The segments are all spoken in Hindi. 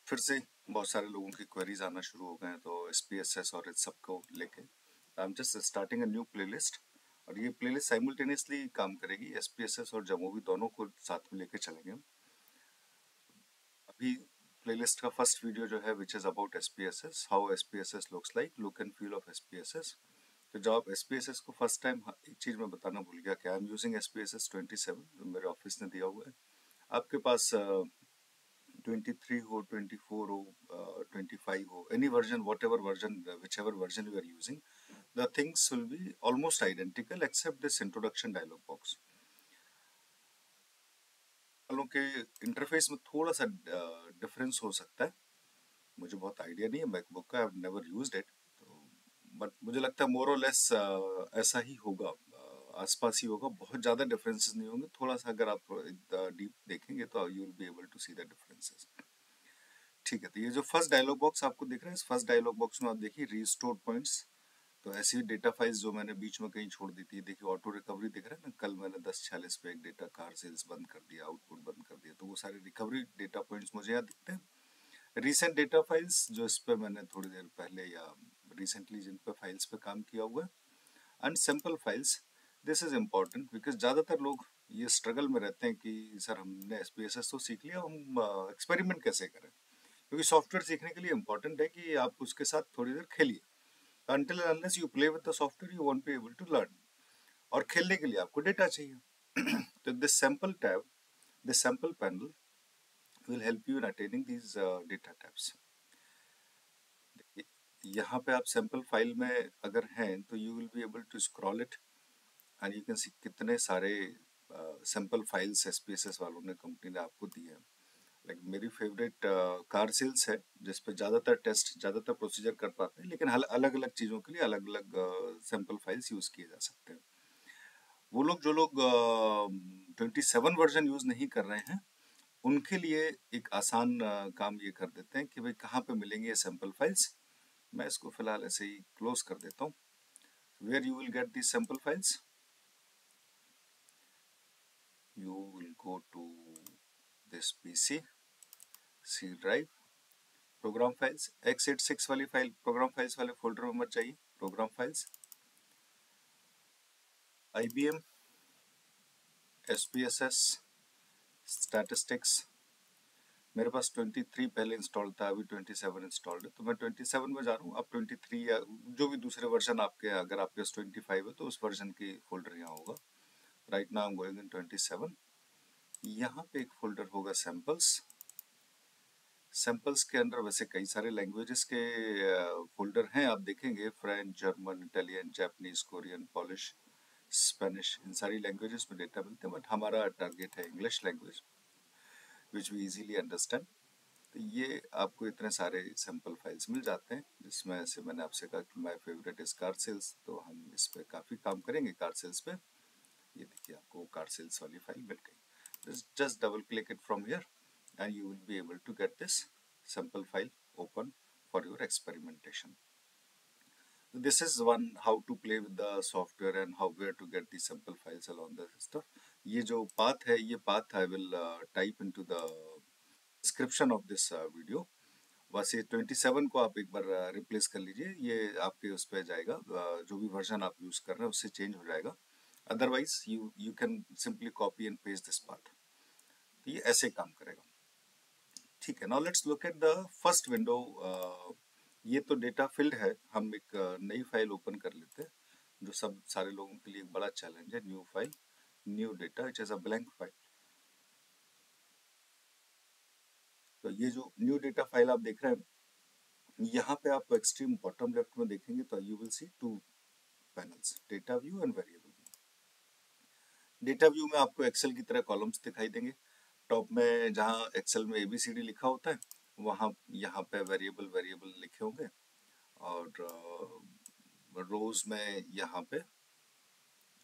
फिर से बहुत सारे लोगों की क्वेरीज आना शुरू हो गए हैं, तो SPSS और इस सब को लेके I am just starting a new playlist. और ये प्लेलिस्ट साइमल्टेनियसली काम करेगी, SPSS और जमोवी दोनों को साथ में लेके चलेंगे हम। अभी प्लेलिस्ट का फर्स्ट वीडियो जो है which is about SPSS, how SPSS looks like, look and feel of SPSS। तो जब आप SPSS को फर्स्ट टाइम, एक चीज़ मैं बताना भूल गया कि आई एम यूजिंग SPSS 27 जो मेरे ऑफिस ने दिया हुआ है। आपके पास 23 हो, 24 हो, 25 हो, any version, whatever version, whichever version you are using, the things will be almost identical except this introduction dialog box. वालों के इंटरफेस में थोड़ा सा डिफरेंस हो सकता है, मुझे बहुत आइडिया नहीं है मैकबुक का, I have never used it, तो बट मुझे लगता है मोर और लेस ऐसा ही होगा, आसपास ही होगा, बहुत ज़्यादा डिफरेंसेस नहीं होंगे। थोड़ा सा अगर आप डीप देखेंगे तो you will be able to see the differences. ठीक है, तो ये जो फर्स्ट डायलॉग बॉक्स आपको दिख रहा है, इस फर्स्ट डायलॉग बॉक्स में आप देखिए रीस्टोर पॉइंट्स। तो ऐसी डेटा फाइल्स जो मैंने बीच में कहीं छोड़ दी थी, देखिए ऑटो रिकवरी दिख रहा है ना, कल मैंने 10:46 पे एक डेटा कार सेल्स बंद कर दिया, आउटपुट बंद कर दिया, तो वो सारे रिकवरी डेटा पॉइंट्स मुझे यहाँ दिखते हैं। रिसेंट डेटा फाइल्स जो इस पे मैंने थोड़ी देर पहले या रिसेंटली जिन पे फाइल्स पे काम किया हुआ है, and simple files. This is important because ज़्यादातर लोग ये स्ट्रगल में रहते हैं कि सर हमने SPSS तो सीख लिया, हम एक्सपेरिमेंट कैसे करें, क्योंकि सॉफ्टवेयर सीखने के लिए इंपॉर्टेंट है कि आप उसके साथ थोड़ी देर खेलिए। until and unless you play with the software you won't be able to learn, और खेलने के लिए आपको डेटा चाहिए। तो this sample tab, this sample panel will help you in attaining these data tabs। यहाँ पे आप सैम्पल फाइल में अगर हैं तो you will be able to scroll it and you can see कितने सारे सैम्पल फाइल्स SPSS वालों ने, कंपनी ने आपको दिए हैं। लाइक मेरी फेवरेट कार सेल्स है, जिस पे ज़्यादातर टेस्ट, ज़्यादातर प्रोसीजर कर पाते हैं, लेकिन अलग अलग चीज़ों के लिए अलग अलग सैम्पल फाइल्स यूज़ किए जा सकते हैं। वो लोग जो लोग 27 वर्जन यूज़ नहीं कर रहे हैं, उनके लिए एक आसान काम ये कर देते हैं कि भाई कहाँ पे मिलेंगे ये सैम्पल फाइल्स। मैं इसको फिलहाल ऐसे ही क्लोज कर देता हूँ। Where you will get the sample files, you will go to this PC, C drive, program files, x86 वाली फाइल प्रोग्राम फाइल्स वाले फोल्डर में मत चाहिए, program files, IBM, SPSS, statistics. मेरे पास 23 पहले इंस्टॉल था, अभी 27 इंस्टॉल्ड है, तो मैं 27 में जा रहा हूँ। आप 23 या जो भी दूसरे वर्जन आपके, अगर आपके पास 25 है तो उस वर्जन की फोल्डर यहाँ होगा। Right now I am going in 27। यहाँ पे एक फोल्डर होगा सैम्पल्स। सैम्पल्स के अंदर वैसे कई सारे लैंग्वेजेस के फोल्डर हैं, आप देखेंगे French, German, Italian, Japanese, Korean, Polish, Spanish, इन सारी लैंग्वेजेस में डेटा मिलते हैं, बट हमारा टारगेट है English language which we easily understand. तो ये आपको इतने सारे सैम्पल फाइल्स मिल जाते हैं, जिसमें से मैंने आपसे कहा कि my favourite is car sales, तो हम इस पर काफ़ी काम करेंगे कार सेल्स पे। ये देखिए आपको कार सेल्स वाली फाइल मिल गई। Just double click it from here and you will be able to get this sample file open for your experimentation. This is one how to play with the software and how where to get the sample files along the stuff. ये जो path है, ये path I will type into the description of this video। बस ये 27 को आप एक बार रिप्लेस कर लीजिए, ये आपके उस पर जाएगा, जो भी वर्जन आप यूज कर रहे हैं उससे चेंज हो जाएगा। Otherwise you can simply copy and paste this path. तो ये ऐसे काम करेगा। ठीक है, now let's look at the first window. ये तो डेटा फील्ड है, हम एक नई फाइल ओपन कर लेते हैं, जो सब सारे लोगों के लिए एक बड़ा चैलेंज है। New file, new data, it is a blank file. तो ये जो न्यू डेटा फाइल आप देख रहे हैं, यहाँ पे आप एक्सट्रीम बॉटम लेफ्ट में देखेंगे तो you will see two panels, data view and variable view. Data view में आपको एक्सेल की तरह कॉलम्स दिखाई देंगे। टॉप में जहाँ एक्सेल में ABCD लिखा होता है, वहाँ यहाँ पे वेरिएबल वेरिएबल लिखे होंगे, और रोज में यहाँ पे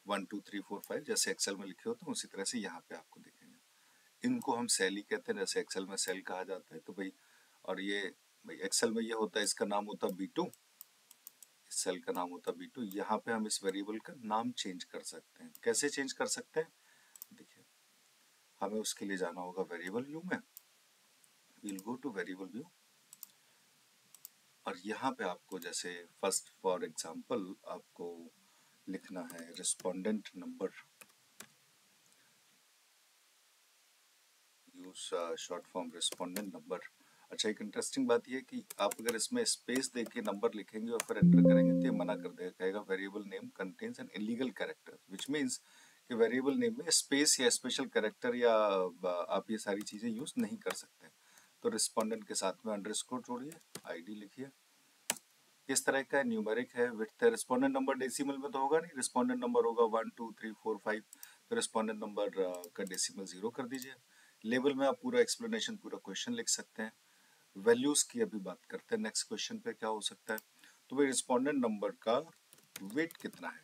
1 2 3 4 5 जैसे एक्सेल में लिखे होते हैं, उसी तरह से यहाँ पे आपको दिखेंगे। इनको हम सेल ही कहते हैं, जैसे एक्सेल में सेल कहा जाता है। तो भाई, और ये भाई एक्सेल में ये होता है, इसका नाम होता है B2, इस सेल का नाम होता है B2। यहाँ पे हम इस वेरिएबल का नाम चेंज कर सकते हैं। कैसे चेंज कर सकते हैं, देखिए हमें उसके लिए जाना होगा वेरिएबल व्यू में। we'll go to variable view और यहाँ पे आपको जैसे फर्स्ट फॉर एग्जांपल आपको लिखना है respondent number, use short form respondent number. अच्छा, एक इंटरेस्टिंग बात यह कि आप अगर इसमें स्पेस दे के नंबर लिखेंगे और फिर एंटर करेंगे तो ये मना कर देगा, कहेगा variable name contains an illegal character, which means कि वेरिएबल नेम में स्पेस या स्पेशल कैरेक्टर या आप ये सारी चीज़ें यूज़ नहीं कर सकते। तो रिस्पोंडेंट के साथ में अंडरस्कोर जोड़िए, आईडी लिखिए, किस तरह का न्यूमेरिक है, विड्थ है। रिस्पोंडेंट नंबर डेसिमल में तो होगा नहीं, रिस्पोंडेंट नंबर होगा 1 2 3 4 5, तो रिस्पोंडेंट नंबर का डेसिमल 0 कर दीजिए। लेबल में आप पूरा एक्सप्लेनेशन, पूरा क्वेश्चन लिख सकते हैं। वैल्यूज की अभी बात करते हैं, नेक्स्ट क्वेश्चन पे क्या हो सकता है। तो भाई रिस्पोंडेंट नंबर का वेट कितना है,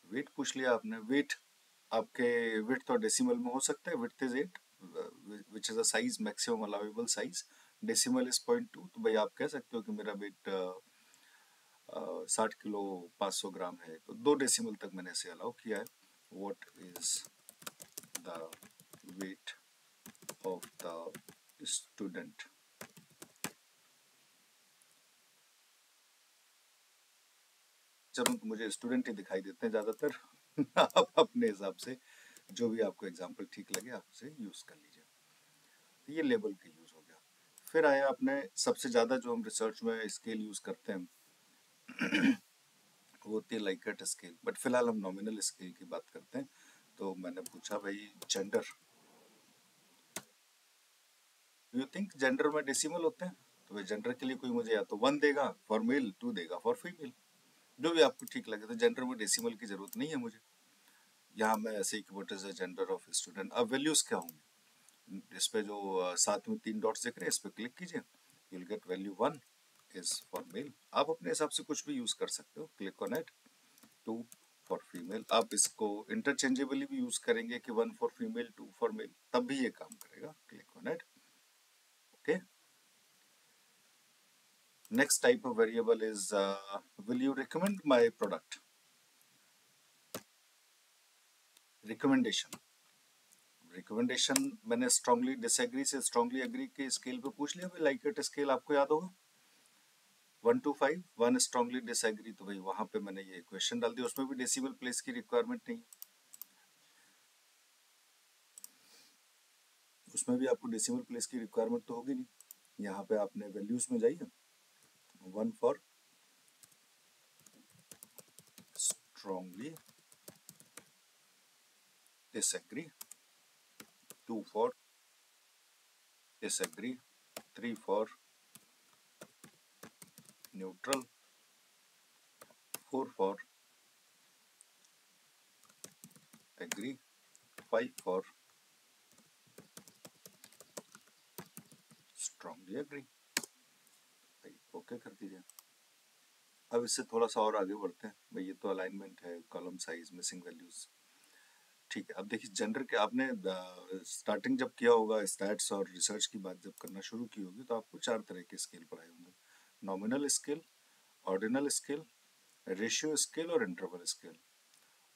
वेट पूछ लिया आपने। वेट आपके वेट तो डेसिमल में हो सकता है, width is 8 which is a size maximum allowable size, decimal is 0.2, तो भाई आप कह सकते हो कि मेरा वेट 60 किलो 500 ग्राम है, तो 2 डेसिमल तक मैंने इसे अलाउ किया है। What is the weight of the student, जब मुझे स्टूडेंट ही दिखाई देते हैं ज़्यादातर आप अपने हिसाब से जो भी आपको एग्जाम्पल ठीक लगे आप उसे यूज़ कर लीजिए। तो ये लेबल का यूज़ हो गया। फिर आया अपने सबसे ज़्यादा जो हम रिसर्च में स्केल यूज़ करते हैं वो होती है लाइकर्ट स्केल, बट फिलहाल हम नॉमिनल स्केल की बात करते हैं। तो मैंने पूछा भाई जेंडर, यू थिंक जेंडर में डेसिमल होते हैं? तो भाई जेंडर के लिए कोई मुझे या तो 1 देगा फॉर मेल, 2 देगा फॉर फीमेल, जो भी आपको ठीक लगे। तो जेंडर में डेसिमल की जरूरत नहीं है मुझे। यहाँ मैं ऐसे ही what is the gender of student. अब वैल्यूज क्या होंगे, इस पे जो साथ में 3 डॉट्स दिख रहे हैं इस पे क्लिक कीजिए, you will get value 1 is for male. आप अपने हिसाब से कुछ भी यूज कर सकते हो, click on it. 2 for female, आप इसको इंटरचेंजेबली भी यूज करेंगे कि 1 फॉर फीमेल 2 फॉर मेल, तब भी ये काम करेगा। Click on it, okay. Next type of variable is will you recommend my product, recommendation. Recommendation मैंने स्ट्रांगली डिसएग्री से स्ट्रांगली एग्री के स्केल पे पूछ लिया। लाइक इट स्केल आपको याद होगा 1 to 5, 1 स्ट्रांगली डिसएग्री, तो भाई वहां पे मैंने ये क्वेश्चन डाल दिया। उसमें भी डेसिमल प्लेस की रिक्वायरमेंट नहीं, उसमें भी आपको डेसिमल प्लेस की रिक्वायरमेंट तो होगी नहीं। यहाँ पे आपने वैल्यूज में जाइए, 1 for strongly disagree, 2 for disagree, 3 for neutral, 4 for agree, 5 for strongly agree. Okay कर दीजिए। अब इससे थोड़ा सा और आगे बढ़ते हैं। भाई ये तो अलाइनमेंट है, कॉलम साइज, मिसिंग वैल्यूज, ठीक है। अब देखिए जेंडर के आपने स्टार्टिंग जब किया होगा स्टैट्स और रिसर्च की बात जब करना शुरू की होगी तो आपको 4 तरह के स्केल पढ़ाए होंगे, nominal scale, ordinal scale, ratio scale और इंटरवल स्केल।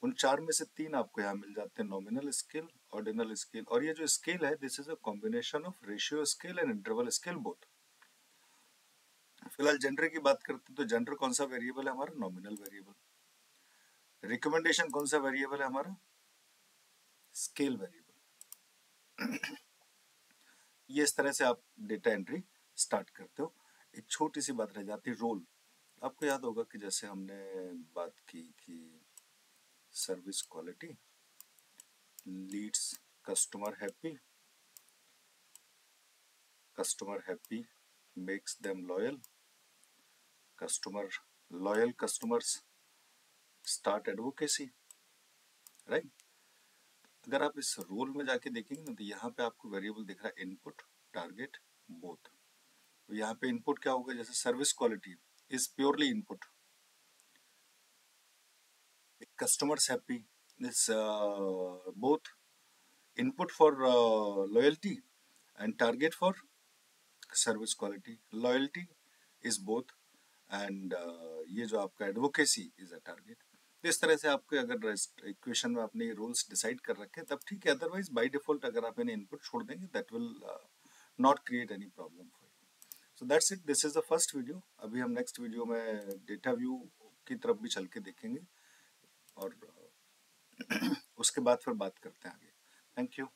उन 4 में से 3 आपको यहाँ मिल जाते हैं, नॉमिनल स्केल, ऑर्डिनल स्केल, और ये जो स्केल है this is a combination of ratio scale and interval scale both. फिलहाल जेंडर की बात करते हैं तो जेंडर कौन सा वेरिएबल है हमारा, नॉमिनल वेरिएबल। रिकमेंडेशन कौन सा वेरिएबल है हमारा, स्केल वेरिएबल। ये इस तरह से आप डेटा एंट्री स्टार्ट करते हो। एक छोटी सी बात रह जाती है, रोल। आपको याद होगा कि जैसे हमने बात की कि service quality Leeds customer happy, customer happy makes them loyal, customer loyal customers start advocacy, right. अगर आप इस रोल में जाके देखेंगे ना तो यहाँ पे आपको वेरिएबल दिख रहा है इनपुट, टारगेट, बोथ। तो यहाँ पे इनपुट क्या होगा, जैसे service quality is purely input, customers happy is both input for loyalty and target for service quality, loyalty is both and ये जो आपका एडवोकेसी इज अ टारगेट। तो इस तरह से आपके अगर इक्वेशन में आपने ये रूल्स डिसाइड कर रखे हैं तब ठीक है, अदरवाइज बाय डिफॉल्ट अगर आप इन्हें इनपुट छोड़ देंगे that will not create any problem for you. So that's it. This is the first video. अभी हम next video में data view की तरफ भी चल के देखेंगे और उसके बाद फिर बात करते हैं आगे. Thank you.